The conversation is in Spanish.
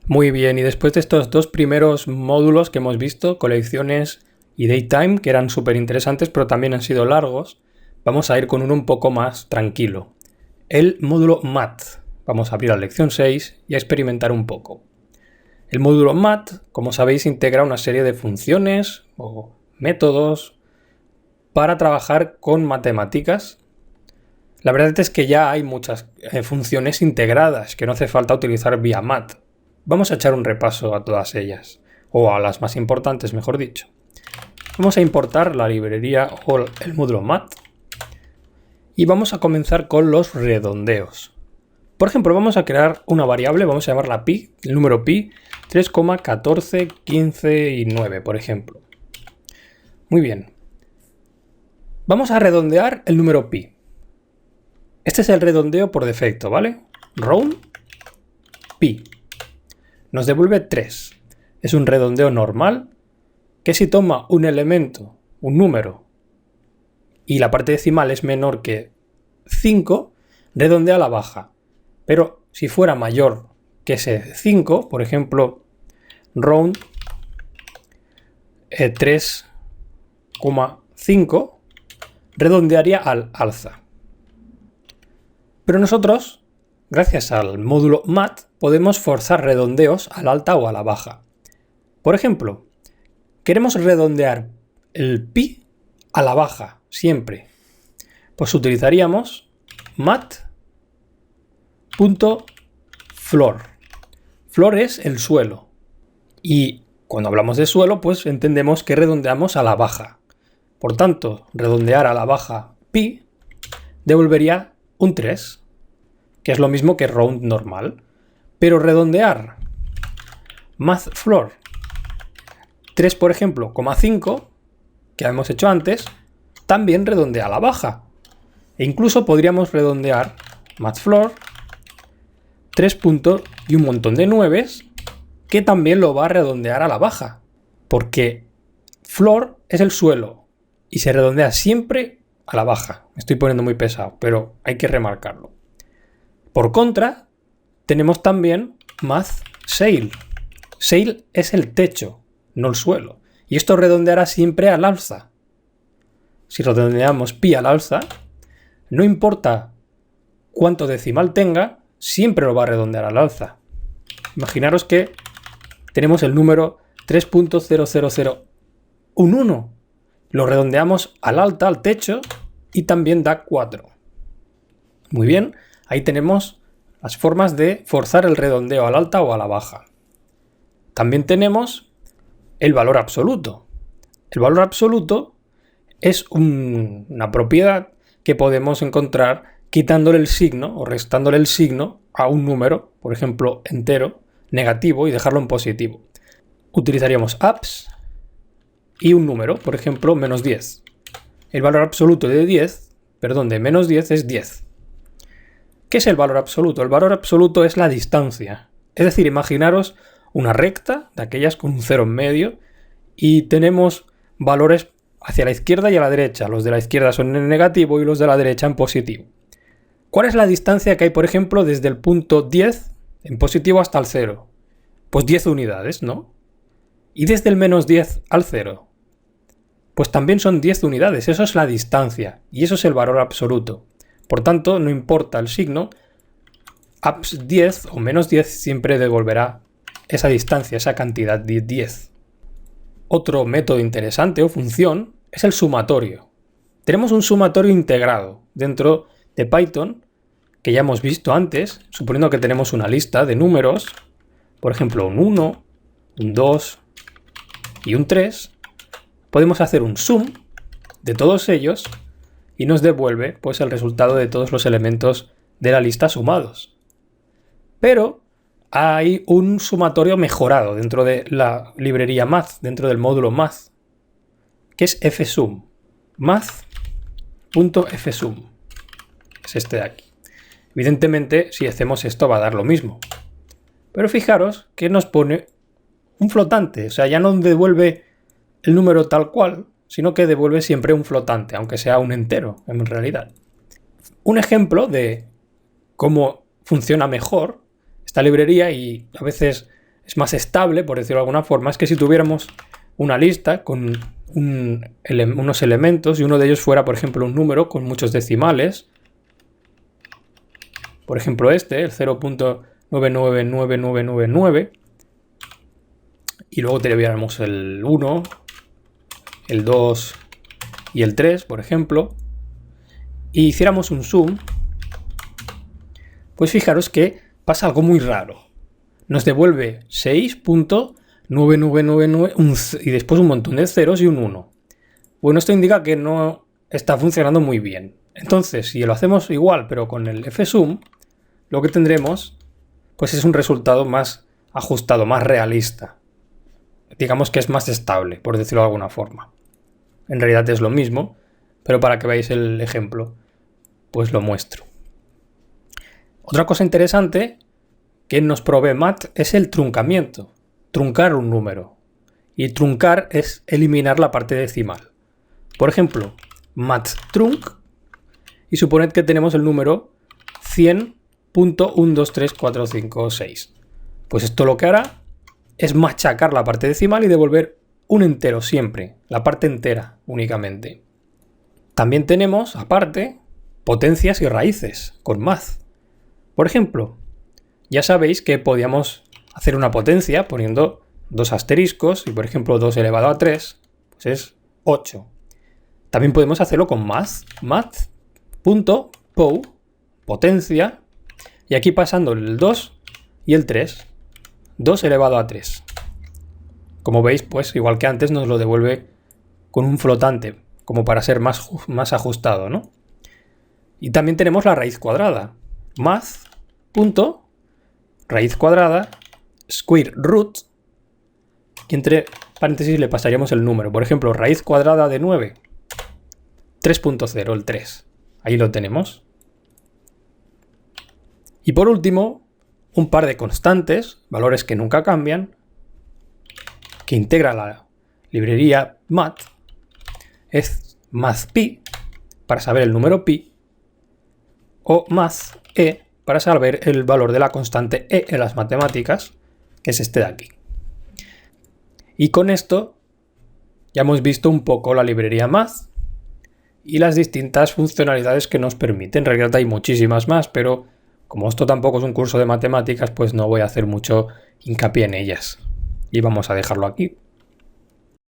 Muy bien, y después de estos dos primeros módulos que hemos visto, colecciones y datetime, que eran súper interesantes pero también han sido largos, vamos a ir con uno un poco más tranquilo. El módulo Math. Vamos a abrir la lección 6 y a experimentar un poco. El módulo Math, como sabéis, integra una serie de funciones o métodos para trabajar con matemáticas. La verdad es que ya hay muchas funciones integradas que no hace falta utilizar vía Math. Vamos a echar un repaso a todas ellas, o a las más importantes, mejor dicho. Vamos a importar la librería o el módulo Math y vamos a comenzar con los redondeos. Por ejemplo, vamos a crear una variable, vamos a llamarla pi, el número pi, 3,14, 15 y 9, por ejemplo. Muy bien. Vamos a redondear el número pi. Este es el redondeo por defecto, ¿vale? Round pi. Nos devuelve 3. Es un redondeo normal que si toma un elemento, un número, y la parte decimal es menor que 5, redondea a la baja. Pero si fuera mayor que ese 5, por ejemplo, round 3,5, redondearía al alza. Pero nosotros, gracias al módulo Math, podemos forzar redondeos al alta o a la baja. Por ejemplo, queremos redondear el pi a la baja, siempre. Pues utilizaríamos math.floor. Floor es el suelo. Y cuando hablamos de suelo, pues entendemos que redondeamos a la baja. Por tanto, redondear a la baja pi devolvería un 3, que es lo mismo que round normal. Pero redondear math.floor 3, por ejemplo, 5, que hemos hecho antes, también redondea a la baja. E incluso podríamos redondear math.floor 3 puntos y un montón de 9, que también lo va a redondear a la baja. Porque floor es el suelo y se redondea siempre a la baja. Me estoy poniendo muy pesado, pero hay que remarcarlo. Por contra, tenemos también math.sail. Sail es el techo, no el suelo. Y esto redondeará siempre al alza. Si redondeamos pi al alza, no importa cuánto decimal tenga, siempre lo va a redondear al alza. Imaginaros que tenemos el número 3.00011. Lo redondeamos al alta, al techo, y también da 4. Muy bien, ahí tenemos las formas de forzar el redondeo al alta o a la baja. También tenemos el valor absoluto. El valor absoluto es una propiedad que podemos encontrar quitándole el signo o restándole el signo a un número, por ejemplo, entero, negativo, y dejarlo en positivo. Utilizaríamos abs y un número, por ejemplo, menos 10. El valor absoluto de menos 10 es 10. ¿Qué es el valor absoluto? El valor absoluto es la distancia. Es decir, imaginaros una recta, de aquellas con un cero en medio, y tenemos valores hacia la izquierda y a la derecha. Los de la izquierda son en negativo y los de la derecha en positivo. ¿Cuál es la distancia que hay, por ejemplo, desde el punto 10 en positivo hasta el 0? Pues 10 unidades, ¿no? Y desde el menos 10 al 0, pues también son 10 unidades. Eso es la distancia y eso es el valor absoluto. Por tanto, no importa el signo, abs 10 o menos 10 siempre devolverá esa distancia, esa cantidad de 10. Otro método interesante o función es el sumatorio. Tenemos un sumatorio integrado dentro de Python que ya hemos visto antes, suponiendo que tenemos una lista de números, por ejemplo un 1, un 2 y un 3, podemos hacer un sum de todos ellos y nos devuelve pues el resultado de todos los elementos de la lista sumados. Pero hay un sumatorio mejorado dentro de la librería Math, dentro del módulo Math, que es fsum. Math.fsum. Es este de aquí. Evidentemente, si hacemos esto va a dar lo mismo. Pero fijaros que nos pone un flotante. O sea, ya no devuelve el número tal cual, sino que devuelve siempre un flotante, aunque sea un entero, en realidad. Un ejemplo de cómo funciona mejor esta librería, y a veces es más estable, por decirlo de alguna forma, es que si tuviéramos una lista con unos elementos y uno de ellos fuera, por ejemplo, un número con muchos decimales, por ejemplo este, el 0.999999, y luego tuviéramos el 1, el 2 y el 3, por ejemplo, y hiciéramos un zoom, pues fijaros que pasa algo muy raro. Nos devuelve 6.9999 y después un montón de ceros y un 1. Bueno, esto indica que no está funcionando muy bien. Entonces, si lo hacemos igual, pero con el fzoom, lo que tendremos pues es un resultado más ajustado, más realista. Digamos que es más estable, por decirlo de alguna forma. En realidad es lo mismo, pero para que veáis el ejemplo, pues lo muestro. Otra cosa interesante que nos provee mat es el truncamiento. Truncar un número. Y truncar es eliminar la parte decimal. Por ejemplo, mat trunc, y suponed que tenemos el número 100.123456. Pues esto lo que hará es machacar la parte decimal y devolver un entero siempre, la parte entera únicamente. También tenemos, aparte, potencias y raíces con math. Por ejemplo, ya sabéis que podíamos hacer una potencia poniendo dos asteriscos y, por ejemplo, 2 elevado a 3, pues es 8. También podemos hacerlo con math.pow, potencia, y aquí pasando el 2 y el 3, 2 elevado a 3. Como veis, pues igual que antes nos lo devuelve con un flotante, como para ser más ajustado, ¿no? Y también tenemos la raíz cuadrada. Math.raíz cuadrada square root, y entre paréntesis le pasaríamos el número. Por ejemplo, raíz cuadrada de 9, 3.0, el 3. Ahí lo tenemos. Y por último, un par de constantes, valores que nunca cambian, que integra la librería math, es mathpi, para saber el número pi, o mathe, para saber el valor de la constante e en las matemáticas, que es este de aquí. Y con esto ya hemos visto un poco la librería math y las distintas funcionalidades que nos permite. En realidad hay muchísimas más, pero como esto tampoco es un curso de matemáticas, pues no voy a hacer mucho hincapié en ellas. Y vamos a dejarlo aquí.